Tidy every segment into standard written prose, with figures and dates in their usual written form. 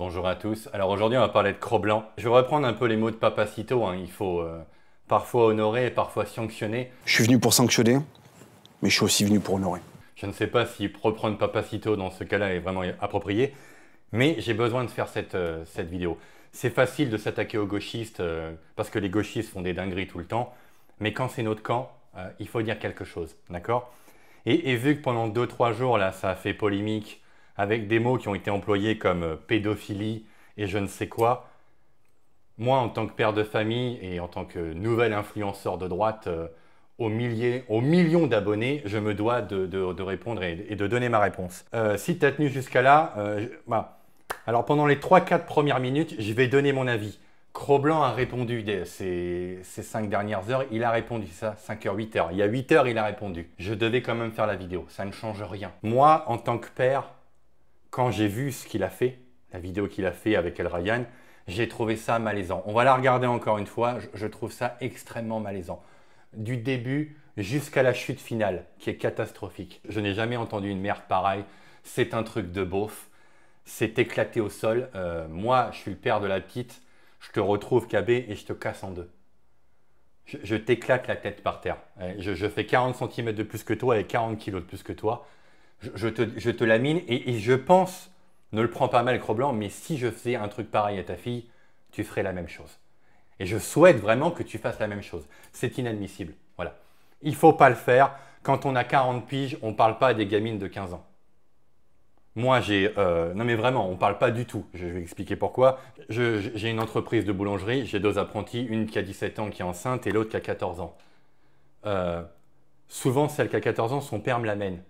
bonjour à tous. Alors aujourd'hui on va parler de Cro-Blanc. Je vais reprendre un peu les mots de Papacito, hein. Il faut parfois honorer et parfois sanctionner. Je suis venu pour sanctionner, mais je suis aussi venu pour honorer. Je ne sais pas si reprendre Papacito dans ce cas-là est vraiment approprié, mais j'ai besoin de faire cette vidéo. C'est facile de s'attaquer aux gauchistes parce que les gauchistes font des dingueries tout le temps, mais quand c'est notre camp, il faut dire quelque chose, d'accord? Et vu que pendant 2-3 jours, là, ça a fait polémique, avec des mots qui ont été employés comme pédophilie et je ne sais quoi, moi, en tant que père de famille et en tant que nouvel influenceur de droite, aux millions d'abonnés, je me dois de répondre et de donner ma réponse. Si tu as tenu jusqu'à là, alors pendant les 3-4 premières minutes, je vais donner mon avis. Cro-Blanc a répondu ces 5 dernières heures, il a répondu ça, 5h, 8h. Il y a 8 heures, il a répondu. Je devais quand même faire la vidéo, ça ne change rien. Moi, en tant que père, quand j'ai vu ce qu'il a fait, la vidéo qu'il a fait avec El Ryan, j'ai trouvé ça malaisant. On va la regarder encore une fois, je trouve ça extrêmement malaisant. Du début jusqu'à la chute finale, qui est catastrophique. Je n'ai jamais entendu une merde pareille, c'est un truc de beauf, c'est éclaté au sol. Moi, je suis le père de la petite, je te retrouve KB et je te casse en deux. Je t'éclate la tête par terre. Je fais 40 cm de plus que toi et 40 kg de plus que toi. Je te lamine et je pense, ne le prends pas mal Cro-Blanc, mais si je faisais un truc pareil à ta fille, tu ferais la même chose. Et je souhaite vraiment que tu fasses la même chose. C'est inadmissible. Voilà. Il ne faut pas le faire. Quand on a 40 piges, on ne parle pas à des gamines de 15 ans. Moi, non mais vraiment, on ne parle pas du tout. Je vais expliquer pourquoi. J'ai une entreprise de boulangerie, j'ai 2 apprentis, une qui a 17 ans qui est enceinte et l'autre qui a 14 ans. Souvent, celle qui a 14 ans, son père me l'amène.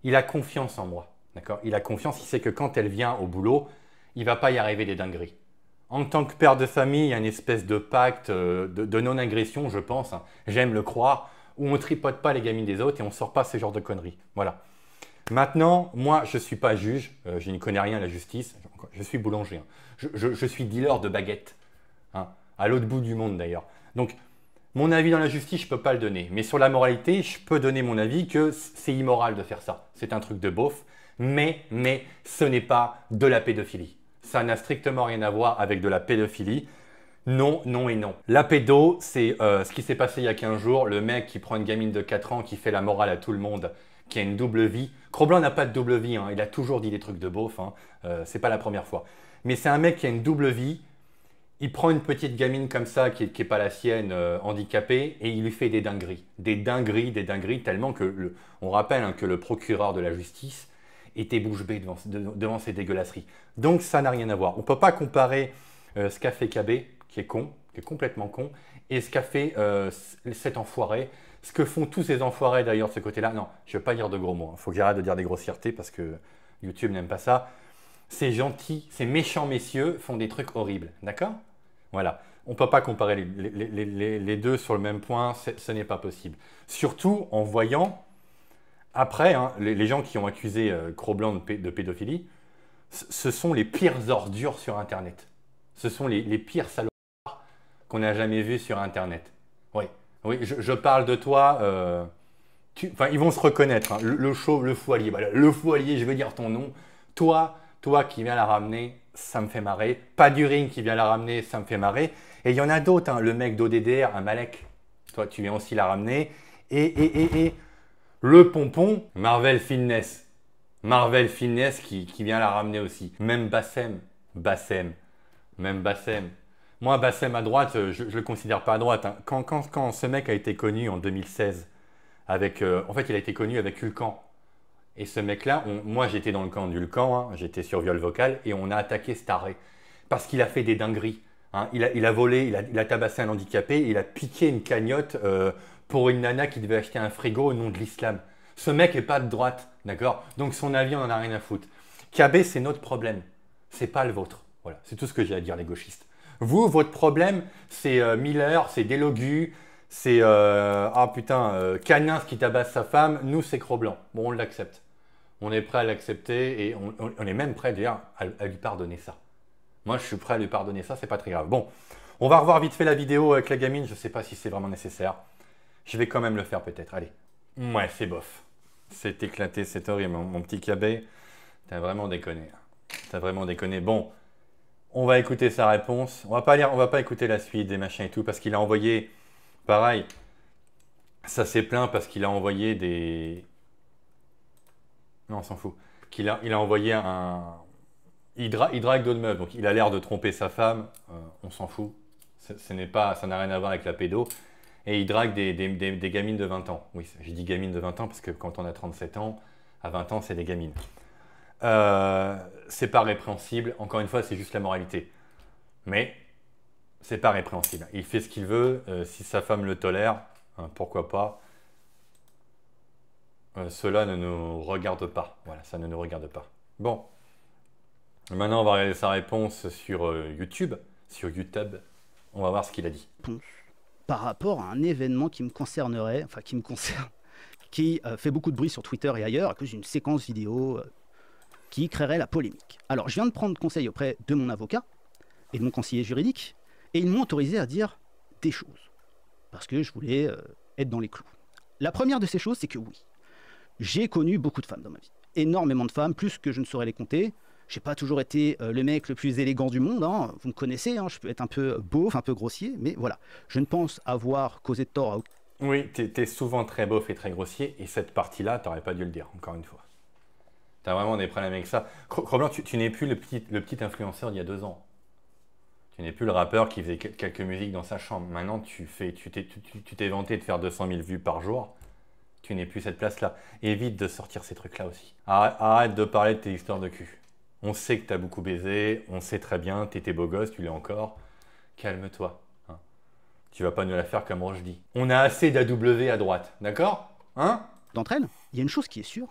Il a confiance en moi, d'accord? Il a confiance, il sait que quand elle vient au boulot, il ne va pas y arriver des dingueries. En tant que père de famille, il y a une espèce de pacte de non-agression, je pense, hein, j'aime le croire, où on ne tripote pas les gamines des autres et on ne sort pas ce genre de conneries. Voilà. Maintenant, moi, je ne suis pas juge, je n'y connais rien à la justice, je suis boulanger. Hein. Je suis dealer de baguettes, hein, à l'autre bout du monde d'ailleurs. Donc, mon avis dans la justice, je ne peux pas le donner. Mais sur la moralité, je peux donner mon avis que c'est immoral de faire ça. C'est un truc de beauf, mais ce n'est pas de la pédophilie. Ça n'a strictement rien à voir avec de la pédophilie. Non, non et non. La pédo, c'est ce qui s'est passé il y a 15 jours. Le mec qui prend une gamine de 4 ans, qui fait la morale à tout le monde, qui a une double vie. Cro-Blanc n'a pas de double vie, hein. Il a toujours dit des trucs de beauf, hein. C'est pas la première fois. Mais c'est un mec qui a une double vie. Il prend une petite gamine comme ça, qui n'est pas la sienne, handicapée, et il lui fait des dingueries. Des dingueries, tellement que, on rappelle hein, que le procureur de la justice était bouche bée devant ces dégueulasseries. Donc ça n'a rien à voir. On ne peut pas comparer ce qu'a fait KB, qui est con, qui est complètement con, et ce qu'a fait cet enfoiré. Ce que font tous ces enfoirés d'ailleurs de ce côté-là. Non, je ne vais pas dire de gros mots. Il faut que j'arrête de dire des grossièretés parce que YouTube n'aime pas ça. Ces gentils, ces méchants messieurs font des trucs horribles, d'accord? Voilà, on ne peut pas comparer les deux sur le même point, ce n'est pas possible. Surtout en voyant, après, hein, les gens qui ont accusé Cro-Blanc de pédophilie, ce sont les pires ordures sur Internet. Ce sont les pires salopards qu'on a jamais vus sur Internet. Oui, oui, je parle de toi, enfin, ils vont se reconnaître, hein, le chauve, le foualier, voilà, le foualier, je veux dire ton nom. Toi qui viens la ramener, ça me fait marrer. Pas du ring qui vient la ramener, ça me fait marrer. Et il y en a d'autres, hein, le mec d'ODDR, un Malek, toi tu viens aussi la ramener. Et le pompon, Marvel Fitness. Marvel Fitness qui vient la ramener aussi. Même Bassem. Moi, Bassem à droite, je ne le considère pas à droite. Hein. Quand ce mec a été connu en 2016, avec, en fait il a été connu avec Hulkan. Et ce mec-là, moi j'étais dans le camp d'Hulkan, hein, j'étais sur viol vocal, et on a attaqué Staré. Parce qu'il a fait des dingueries. Hein. Il a volé, il a tabassé un handicapé, il a piqué une cagnotte pour une nana qui devait acheter un frigo au nom de l'islam. Ce mec n'est pas de droite, d'accord? Donc son avis, on n'en a rien à foutre. KB, c'est notre problème, c'est pas le vôtre. Voilà, c'est tout ce que j'ai à dire les gauchistes. Vous, votre problème, c'est Miller, c'est Delogu, c'est Canins qui tabasse sa femme. Nous, c'est Cro-Blanc. Bon, on l'accepte. On est prêt à l'accepter et on est même prêt d'ailleurs à lui pardonner ça. Moi, je suis prêt à lui pardonner ça, c'est pas très grave. Bon, on va revoir vite fait la vidéo avec la gamine. Je sais pas si c'est vraiment nécessaire. Je vais quand même le faire peut-être. Allez. Ouais, c'est bof. C'est éclaté, c'est horrible. Mon petit KB, t'as vraiment déconné. T'as vraiment déconné. Bon, On va écouter sa réponse. On va pas écouter la suite des machins et tout parce qu'il a envoyé, pareil, ça s'est plaint parce qu'il a envoyé des... Non, on s'en fout. Il a envoyé un... Il drague d'autres meufs, donc il a l'air de tromper sa femme. On s'en fout. Ça n'a rien à voir avec la pédo. Et il drague des gamines de 20 ans. Oui, j'ai dit gamines de 20 ans parce que quand on a 37 ans, à 20 ans, c'est des gamines. C'est pas répréhensible. Encore une fois, c'est juste la moralité. Mais c'est pas répréhensible. Il fait ce qu'il veut. Si sa femme le tolère, pourquoi pas. Cela ne nous regarde pas. Voilà, ça ne nous regarde pas. Bon. Maintenant, on va regarder sa réponse sur YouTube. Sur YouTube. On va voir ce qu'il a dit. Par rapport à un événement qui me concernerait, enfin qui me concerne, qui fait beaucoup de bruit sur Twitter et ailleurs à cause d'une séquence vidéo qui créerait la polémique. Alors, je viens de prendre conseil auprès de mon avocat et de mon conseiller juridique, et ils m'ont autorisé à dire des choses, parce que je voulais être dans les clous. La première de ces choses, c'est que oui, j'ai connu beaucoup de femmes dans ma vie. Énormément de femmes, plus que je ne saurais les compter. Je n'ai pas toujours été le mec le plus élégant du monde, hein. Vous me connaissez, hein. Je peux être un peu beauf, un peu grossier, mais voilà. Je ne pense avoir causé de tort à aucun. Oui, t'es souvent très beauf et très grossier, et cette partie-là, t'aurais pas dû le dire, encore une fois. T'as vraiment des problèmes avec ça. Cro-Blanc, tu n'es plus le petit influenceur d'il y a 2 ans. Tu n'es plus le rappeur qui faisait quelques musiques dans sa chambre. Maintenant, tu t'es vanté de faire 200 000 vues par jour. Tu n'es plus cette place-là. Évite de sortir ces trucs-là aussi. Arrête de parler de tes histoires de cul. On sait que t'as beaucoup baisé, on sait très bien, t'étais beau gosse, tu l'es encore. Calme-toi. Hein. Tu vas pas nous la faire comme Rochdi. On a assez d'AW à droite, d'accord? Hein? D'entre elles, il y a une chose qui est sûre,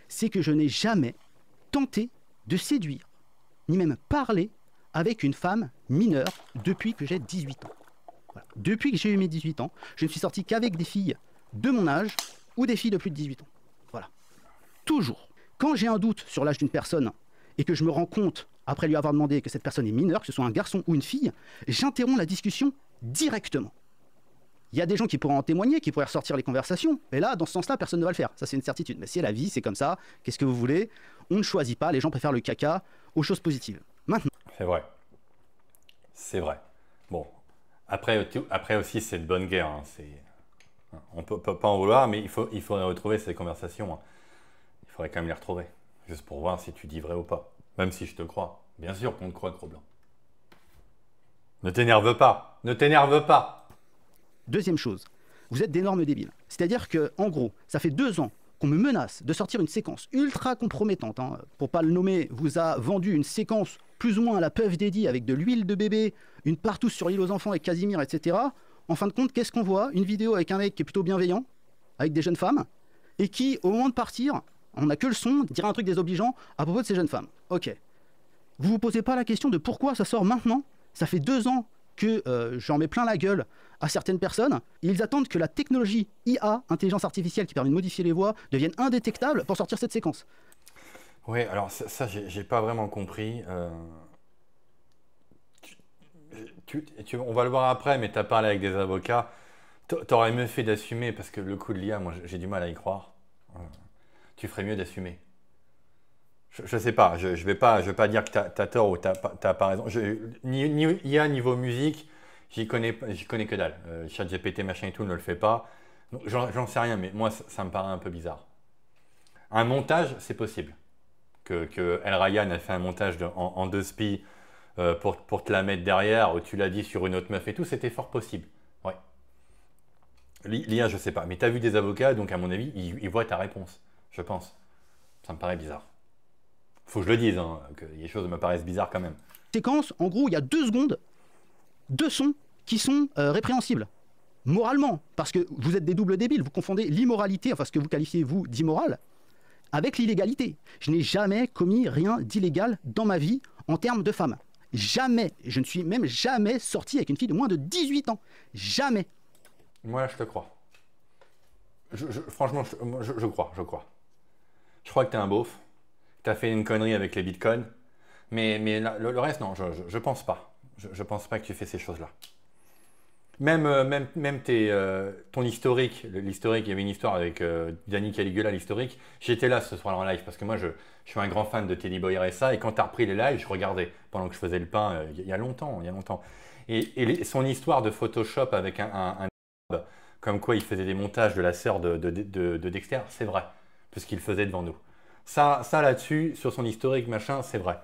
c'est que je n'ai jamais tenté de séduire, ni même parler avec une femme mineure depuis que j'ai 18 ans. Voilà. Depuis que j'ai eu mes 18 ans, je ne suis sorti qu'avec des filles de mon âge ou des filles de plus de 18 ans. Voilà. Toujours. Quand j'ai un doute sur l'âge d'une personne et que je me rends compte, après lui avoir demandé que cette personne est mineure, que ce soit un garçon ou une fille, j'interromps la discussion directement. Il y a des gens qui pourraient en témoigner, qui pourraient ressortir les conversations, mais là, dans ce sens-là, personne ne va le faire. Ça, c'est une certitude. Mais c'est la vie, c'est comme ça. Qu'est-ce que vous voulez? On ne choisit pas, les gens préfèrent le caca aux choses positives. Maintenant. C'est vrai. C'est vrai. Bon. Après aussi, c'est de bonne guerre. Hein. On peut pas en vouloir, mais il faudrait retrouver ces conversations. Hein. Il faudrait quand même les retrouver. Juste pour voir si tu dis vrai ou pas. Même si je te crois. Bien sûr qu'on te croit, Cro-Blanc. Ne t'énerve pas. Ne t'énerve pas. Deuxième chose, vous êtes d'énormes débiles. C'est-à-dire que, en gros, ça fait 2 ans qu'on me menace de sortir une séquence ultra compromettante. Hein. Pour pas le nommer, vous a vendu une séquence plus ou moins à la Puff Daddy avec de l'huile de bébé, une partouze sur l'île aux enfants avec Casimir, etc. En fin de compte, qu'est-ce qu'on voit? Une vidéo avec un mec qui est plutôt bienveillant, avec des jeunes femmes, et qui, au moment de partir, on n'a que le son, dire un truc désobligeant à propos de ces jeunes femmes. Ok. Vous vous posez pas la question de pourquoi ça sort maintenant? Ça fait 2 ans que j'en mets plein la gueule à certaines personnes. Ils attendent que la technologie IA, intelligence artificielle qui permet de modifier les voix, devienne indétectable pour sortir cette séquence. Oui, alors ça j'ai pas vraiment compris. On va le voir après, mais tu as parlé avec des avocats. T'aurais mieux fait d'assumer, parce que le coup de l'IA, moi j'ai du mal à y croire. Tu ferais mieux d'assumer. Je sais pas, je vais pas dire que t'as tort ou t'as pas raison. Ni IA niveau musique, j'y connais que dalle. ChatGPT machin et tout ne le fait pas. J'en sais rien, mais moi ça me paraît un peu bizarre. Un montage, c'est possible. Que El Ryan a fait un montage en 2 spi pour te la mettre derrière, ou tu l'as dit sur une autre meuf et tout, c'était fort possible. Ouais. L'IA, je sais pas. Mais tu as vu des avocats, donc à mon avis, ils voient ta réponse, je pense. Ça me paraît bizarre. Faut que je le dise, hein, que les choses me paraissent bizarres quand même. Séquence, en gros, il y a 2 secondes, 2 sons qui sont répréhensibles. Moralement, parce que vous êtes des doubles débiles, vous confondez l'immoralité, enfin ce que vous qualifiez vous d'immoral, avec l'illégalité. Je n'ai jamais commis rien d'illégal dans ma vie en termes de femmes. Jamais. Je ne suis même jamais sorti avec une fille de moins de 18 ans. Jamais. Moi, je te crois. Franchement, je crois. Je crois que t'es un beauf. T'as fait une connerie avec les bitcoins. Mais le reste, non, je pense pas. Je pense pas que tu fais ces choses-là. ton historique, l'historique, il y avait une histoire avec Danny Caligula, l'historique. J'étais là ce soir en live parce que moi, je suis un grand fan de Teddy Boy RSA et quand tu as repris les lives, je regardais pendant que je faisais le pain il y a longtemps, il y a longtemps. Son histoire de Photoshop avec un comme quoi il faisait des montages de la sœur de Dexter, c'est vrai, parce qu'il faisait devant nous. Ça là-dessus, sur son historique, machin, c'est vrai.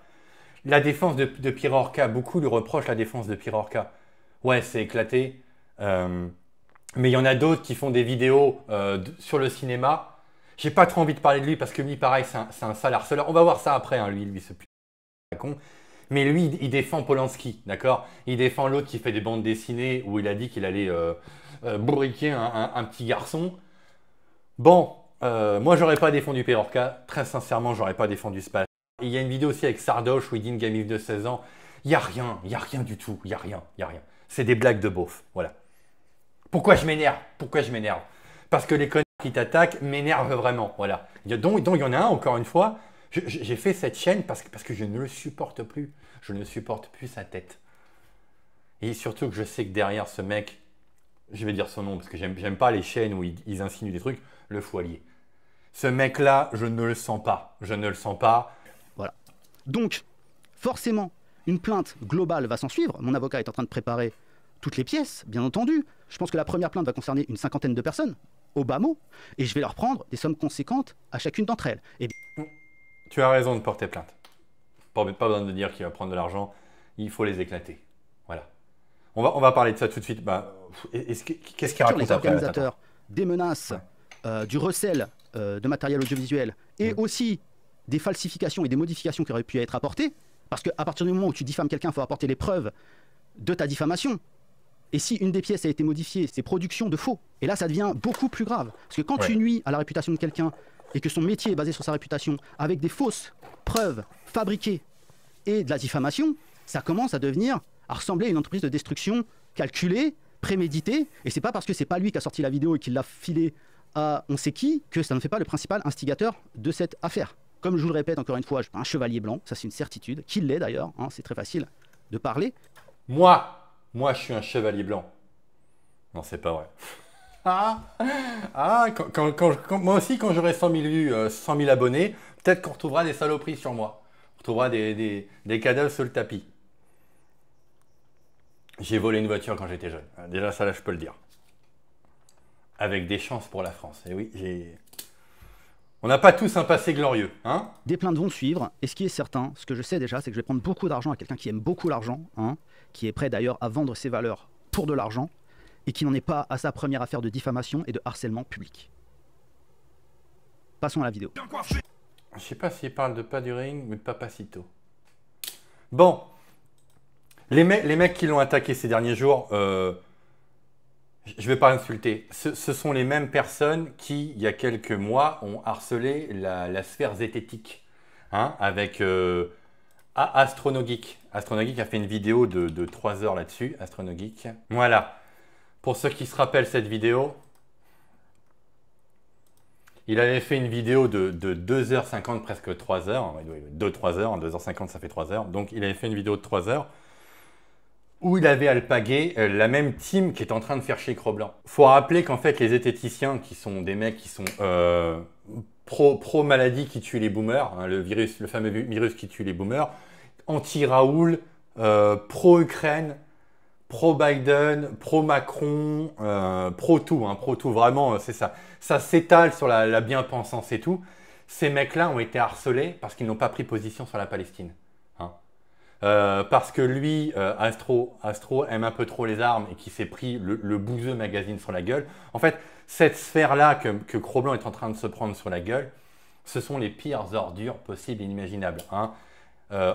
La défense de Pierre Orca, beaucoup lui reprochent la défense de Pierre Orca. Ouais, c'est éclaté. Mais il y en a d'autres qui font des vidéos sur le cinéma. J'ai pas trop envie de parler de lui parce que lui, pareil, c'est un sale harceleur. On va voir ça après, hein, lui ce putain con. Mais lui, il défend Polanski, d'accord? Il défend l'autre qui fait des bandes dessinées où il a dit qu'il allait bourriquer un petit garçon. Bon, moi, j'aurais pas défendu Peorca. Très sincèrement, j'aurais pas défendu Space. Il y a une vidéo aussi avec Sardoche où il dit une gamine de 16 ans. Il n'y a rien du tout. Il n'y a rien. C'est des blagues de beauf, voilà. Pourquoi je m'énerve? Parce que les connards qui t'attaquent m'énervent vraiment, voilà. Donc il y en a un, encore une fois, j'ai fait cette chaîne parce que je ne le supporte plus. Je ne supporte plus sa tête. Et surtout que je sais que derrière ce mec, je vais dire son nom parce que j'aime pas les chaînes où ils insinuent des trucs, le Foilier. Ce mec-là, je ne le sens pas. Voilà. Donc, forcément, une plainte globale va s'en suivre. Mon avocat est en train de préparer toutes les pièces, bien entendu. Je pense que la première plainte va concerner une cinquantaine de personnes, au bas mot, et je vais leur prendre des sommes conséquentes à chacune d'entre elles. Et... Tu as raison de porter plainte. Pas besoin de dire qu'il va prendre de l'argent, il faut les éclater. Voilà. On va parler de ça tout de suite. Qu'est-ce qu'il raconte les après organisateurs des menaces, du recel de matériel audiovisuel, et aussi des falsifications et des modifications qui auraient pu être apportées, parce qu'à partir du moment où tu diffames quelqu'un, il faut apporter les preuves de ta diffamation. Et si une des pièces a été modifiée, c'est production de faux. Et là, ça devient beaucoup plus grave. Parce que quand tu nuis à la réputation de quelqu'un et que son métier est basé sur sa réputation avec des fausses preuves fabriquées et de la diffamation, ça commence à ressembler à une entreprise de destruction calculée, préméditée. Et c'est pas parce que c'est pas lui qui a sorti la vidéo et qui l'a filée à on sait qui que ça ne fait pas le principal instigateur de cette affaire. Comme je vous le répète encore une fois, je suis pas un chevalier blanc, ça c'est une certitude, qu'il l'est d'ailleurs, hein, c'est très facile de parler. Moi, je suis un chevalier blanc. Non, c'est pas vrai. Moi aussi, quand j'aurai 100 000 vues, 100 000 abonnés, peut-être qu'on retrouvera des saloperies sur moi. On retrouvera des cadavres sur le tapis. J'ai volé une voiture quand j'étais jeune. Déjà, ça là, je peux le dire. Avec des chances pour la France. Et oui, on n'a pas tous un passé glorieux, hein? Des plaintes vont suivre, et ce qui est certain, ce que je sais déjà, c'est que je vais prendre beaucoup d'argent à quelqu'un qui aime beaucoup l'argent, hein, qui est prêt d'ailleurs à vendre ses valeurs pour de l'argent, et qui n'en est pas à sa première affaire de diffamation et de harcèlement public. Passons à la vidéo. Je sais pas s'il parle de pas du ring ou de Papacito. Bon, les mecs qui l'ont attaqué ces derniers jours, je vais pas insulter. Ce sont les mêmes personnes qui, il y a quelques mois, ont harcelé la sphère zététique, hein, avec Astronogeek. Astronogeek a fait une vidéo de 3 heures là-dessus. Astronogeek. Voilà. Pour ceux qui se rappellent cette vidéo, il avait fait une vidéo de 2h50, presque 3 heures. 2-3 heures, 2h50 ça fait 3 heures. Donc il avait fait une vidéo de 3 heures où il avait alpagué la même team qui est en train de faire chez Cro-Blanc. Faut rappeler qu'en fait les zététiciens, qui sont des mecs qui sont pro-maladie qui tue les boomers, hein, le fameux virus qui tue les boomers, anti-Raoul, pro-Ukraine, pro-Biden, pro-Macron, pro-tout, hein, pro-tout, vraiment, c'est ça. Ça s'étale sur la bien-pensance et tout. Ces mecs-là ont été harcelés parce qu'ils n'ont pas pris position sur la Palestine. Hein. Parce que lui, Astro aime un peu trop les armes et qui s'est pris le bouseux magazine sur la gueule. En fait, cette sphère-là que Cro-Blanc est en train de se prendre sur la gueule, ce sont les pires ordures possibles et inimaginables. Hein.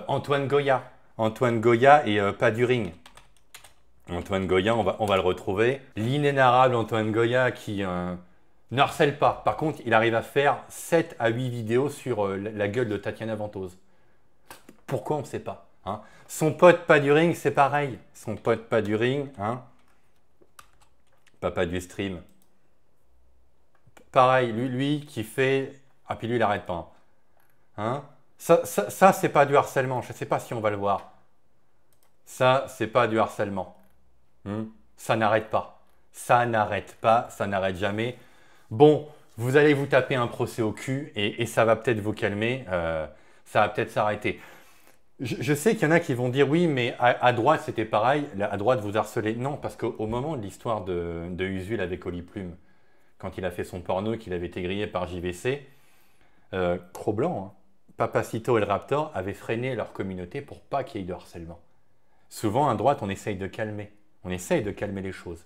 Antoine Goya et pas du ring. Antoine Goya, on va le retrouver. L'inénarrable Antoine Goya qui ne harcèle pas. Par contre, il arrive à faire 7 à 8 vidéos sur la gueule de Tatiana Ventose. Pourquoi on ne sait pas, hein. Son pote pas du ring, c'est pareil. Son pote pas du ring, hein. Papa du stream. Pareil, lui qui fait... Ah, puis lui, il n'arrête pas. Hein. Ça c'est pas du harcèlement. Je ne sais pas si on va le voir. Ça, c'est pas du harcèlement. Ça n'arrête pas. Ça n'arrête pas, ça n'arrête jamais. Bon, vous allez vous taper un procès au cul et ça va peut-être vous calmer. Ça va peut-être s'arrêter. Je sais qu'il y en a qui vont dire oui, mais à droite c'était pareil. À droite vous harcelez. Non, parce qu'au moment de l'histoire de Usul avec Oli Plume, quand il a fait son porno, qu'il avait été grillé par JVC, Cro-Blanc, hein, Papacito et le Raptor avaient freiné leur communauté pour pas qu'il y ait de harcèlement. Souvent, à droite, on essaye de calmer. On essaye de calmer les choses.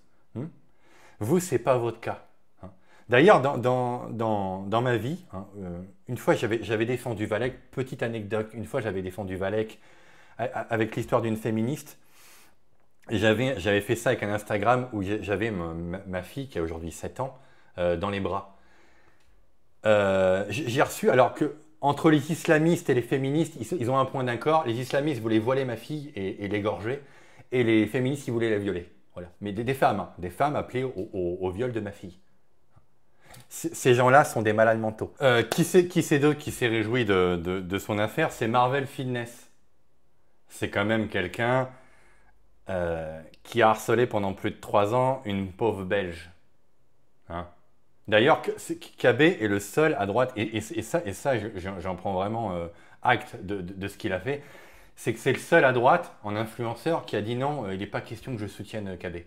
Vous, ce n'est pas votre cas. Hein. D'ailleurs, dans ma vie, hein, une fois, j'avais défendu Valek. Petite anecdote, une fois, j'avais défendu Valek avec l'histoire d'une féministe. Et j'avais fait ça avec un Instagram où j'avais ma fille, qui a aujourd'hui 7 ans, dans les bras. J'ai reçu, alors que entre les islamistes et les féministes, ils ont un point d'accord. Les islamistes voulaient voiler ma fille et l'égorger. Et les féministes, ils voulaient la violer. Voilà. Mais des femmes, hein, des femmes appelées au viol de ma fille. Ces gens-là sont des malades mentaux. Qui c'est d'autre qui s'est réjoui de son affaire? C'est Marvel Fitness. C'est quand même quelqu'un qui a harcelé pendant plus de 3 ans une pauvre Belge. Hein. D'ailleurs, KB est le seul à droite, et ça j'en prends vraiment acte de ce qu'il a fait, c'est que c'est le seul à droite, en influenceur, qui a dit non, il n'est pas question que je soutienne KB.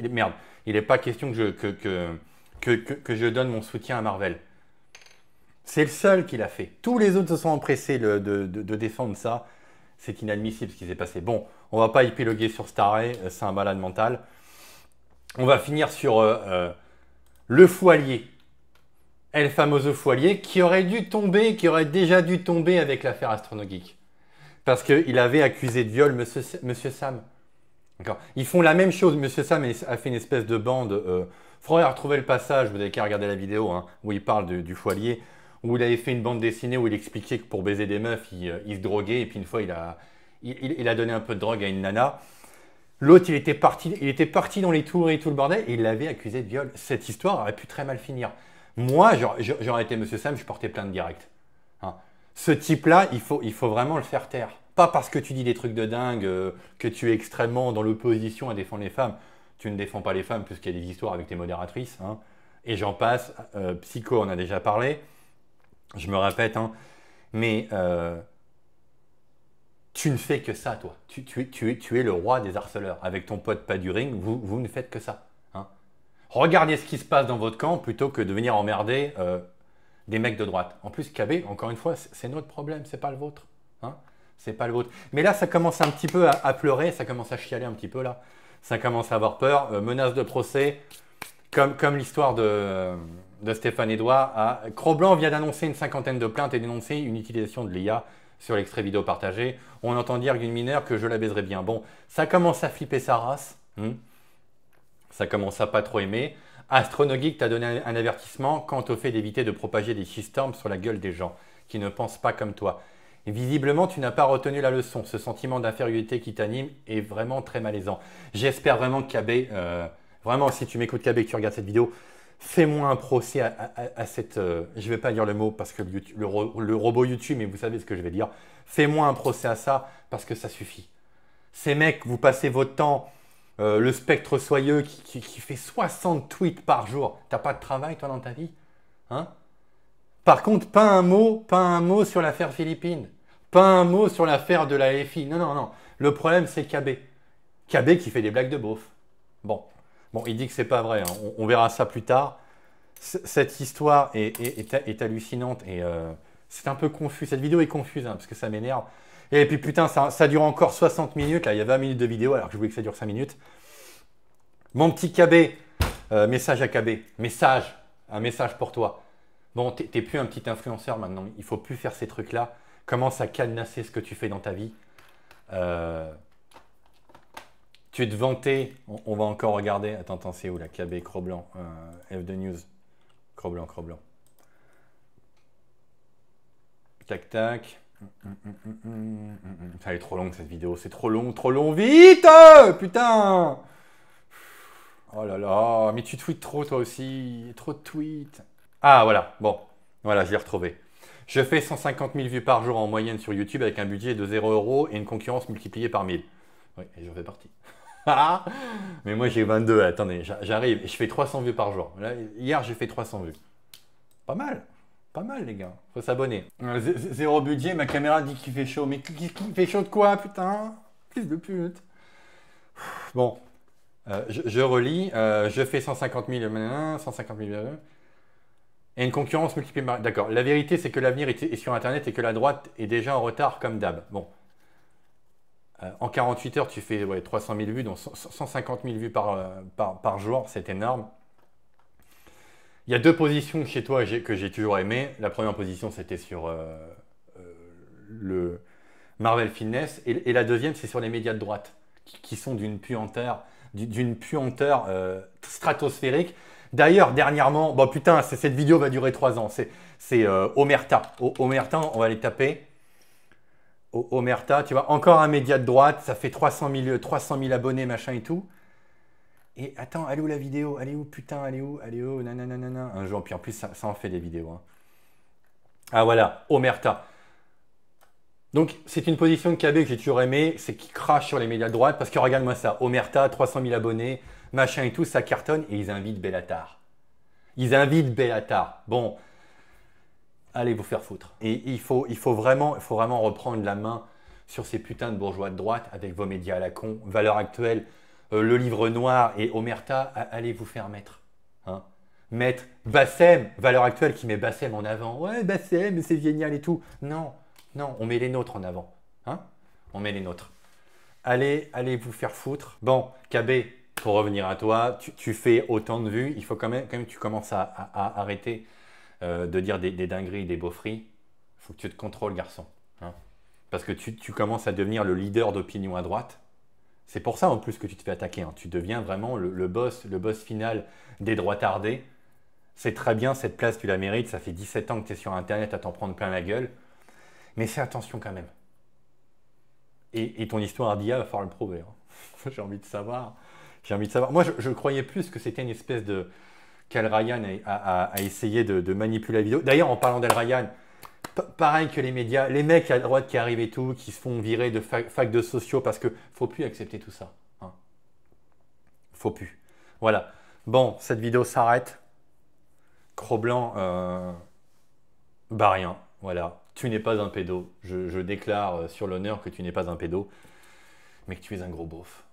Merde, il n'est pas question que je donne mon soutien à Marvel. C'est le seul qui l'a fait. Tous les autres se sont empressés de défendre ça. C'est inadmissible ce qui s'est passé. Bon, on ne va pas épiloguer sur Staré, c'est un malade mental. On va finir sur le Foilier. El famoso Foilier, qui aurait déjà dû tomber avec l'affaire Astronogeek. Parce qu'il avait accusé de viol Monsieur Sam. Ils font la même chose. Monsieur Sam a fait une espèce de bande. Faudrait retrouver le passage, vous n'avez qu'à regarder la vidéo, hein, où il parle du Foilier, où il avait fait une bande dessinée où il expliquait que pour baiser des meufs, il se droguait. Et puis une fois, il a donné un peu de drogue à une nana. L'autre, il était parti dans les tours et tout le bordel, et il l'avait accusé de viol. Cette histoire aurait pu très mal finir. Moi, j'aurais été Monsieur Sam, je portais plainte direct. Hein. Ce type-là, il faut vraiment le faire taire. Pas parce que tu dis des trucs de dingue, que tu es extrêmement dans l'opposition à défendre les femmes. Tu ne défends pas les femmes puisqu'il y a des histoires avec tes modératrices. Hein. Et j'en passe. Psycho, on a déjà parlé. Je me répète. Hein. Mais tu ne fais que ça, toi. Tu es le roi des harceleurs. Avec ton pote Paduring, vous ne faites que ça. Hein. Regardez ce qui se passe dans votre camp plutôt que de venir emmerder des mecs de droite. En plus, KB, encore une fois, c'est notre problème, c'est pas le vôtre. Hein. C'est pas le vôtre. Mais là, ça commence un petit peu à pleurer, ça commence à chialer un petit peu là. Ça commence à avoir peur. Menace de procès, comme l'histoire de Stéphane Edouard. Cro-Blanc vient d'annoncer une 50aine de plaintes et dénoncer une utilisation de l'IA sur l'extrait vidéo partagé. On entend dire d'une mineure que je la baiserais bien. Bon, ça commence à flipper sa race. Ça commence à pas trop aimer. Astronogeek t'a donné un avertissement quant au fait d'éviter de propager des shitstorms sur la gueule des gens qui ne pensent pas comme toi. Et visiblement, tu n'as pas retenu la leçon. Ce sentiment d'infériorité qui t'anime est vraiment très malaisant. J'espère vraiment que KB, vraiment si tu m'écoutes KB et que tu regardes cette vidéo, fais-moi un procès à cette... je ne vais pas dire le mot parce que le robot YouTube, mais vous savez ce que je vais dire. Fais-moi un procès à ça parce que ça suffit. Ces mecs, vous passez votre temps... le spectre soyeux qui fait 60 tweets par jour. T'as pas de travail, toi, dans ta vie, hein? Par contre, pas un mot sur l'affaire Philippines. Pas un mot sur l'affaire de la FI. Non. Le problème, c'est KB. KB qui fait des blagues de beauf. Bon, il dit que c'est pas vrai. Hein. On verra ça plus tard. Cette histoire est hallucinante et c'est un peu confus. Cette vidéo est confuse hein, parce que ça m'énerve. Et puis putain, ça dure encore 60 minutes. Là, il y a 20 minutes de vidéo alors que je voulais que ça dure 5 minutes. Mon petit KB, message à KB. Un message pour toi. Bon, t'es plus un petit influenceur maintenant. Il ne faut plus faire ces trucs-là. Commence à cadenasser ce que tu fais dans ta vie. Tu te vantais. On va encore regarder. Attends, c'est où la KB Cro-Blanc F2 News. Cro-Blanc. Tac. Elle est trop longue cette vidéo, c'est trop long, vite putain. Oh là là, mais tu tweets trop toi aussi, trop de tweets. Ah voilà, bon, voilà, je l'ai retrouvé. Je fais 150 000 vues par jour en moyenne sur YouTube avec un budget de 0 € et une concurrence multipliée par 1000. Oui, et j'en fais partie. Ah, mais moi j'ai 22, attendez, j'arrive, je fais 300 vues par jour. Là, hier j'ai fait 300 vues. Pas mal les gars, faut s'abonner. Zéro budget, ma caméra dit qu'il fait chaud, mais qui fait chaud de quoi putain? Fils de pute. Bon, je relis, je fais 150 000, 150 000, et une concurrence multipliée par... D'accord, la vérité c'est que l'avenir est sur Internet et que la droite est déjà en retard comme d'hab. Bon, en 48 heures tu fais 300 000 vues, donc 150 000 vues par jour, c'est énorme. Il y a deux positions chez toi que j'ai toujours aimées. La première position c'était sur le Marvel Fitness et la deuxième c'est sur les médias de droite qui sont d'une puanteur stratosphérique. D'ailleurs, dernièrement, bon putain, cette vidéo va durer 3 ans. C'est Omerta. Omerta, on va les taper. Omerta, tu vois, encore un média de droite, ça fait 300 000 abonnés, machin et tout. Et attends, elle est où la vidéo? Elle est où, putain, elle est où, nanana. Un jour, puis en plus, ça en fait des vidéos. Hein. Ah voilà, Omerta. Donc, c'est une position de KB que j'ai toujours aimé, c'est qu'il crache sur les médias de droite, parce que regarde-moi ça, Omerta, 300 000 abonnés, machin et tout, ça cartonne, et ils invitent Bellatar. Ils invitent Bellatar. Bon, allez vous faire foutre. Et il faut vraiment reprendre la main sur ces putains de bourgeois de droite, avec vos médias à la con, Valeurs Actuelles, Le Livre Noir et Omerta, allez vous faire mettre. Hein. Mettre Bassem, Valeurs Actuelles qui met Bassem en avant. Ouais, Bassem, c'est génial et tout. Non. Non, on met les nôtres en avant. Hein? On met les nôtres. Allez vous faire foutre. Bon, KB, pour revenir à toi, tu fais autant de vues. Il faut quand même que tu commences à arrêter de dire des dingueries, des beaufries. Il faut que tu te contrôles, garçon. Hein? Parce que tu commences à devenir le leader d'opinion à droite. C'est pour ça en plus que tu te fais attaquer. Hein. Tu deviens vraiment le boss final des droitardés. C'est très bien, cette place, tu la mérites. Ça fait 17 ans que tu es sur Internet à t'en prendre plein la gueule. Mais fais attention quand même. Et ton histoire d'IA va falloir le prouver. Hein. J'ai envie de savoir. Moi, je croyais plus que c'était une espèce de... qu'Al Ryan a essayé de manipuler la vidéo. D'ailleurs, en parlant d'Al Ryan, pareil que les médias, les mecs à droite qui arrivent et tout, qui se font virer de fac de sociaux parce que faut plus accepter tout ça. Hein. Faut plus. Voilà. Bon, cette vidéo s'arrête. Cro-Blanc, bah rien. Voilà. Tu n'es pas un pédo. Je déclare sur l'honneur que tu n'es pas un pédo, mais que tu es un gros beauf.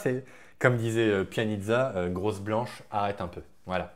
C'est comme disait Pianizza, grosse blanche, arrête un peu. Voilà.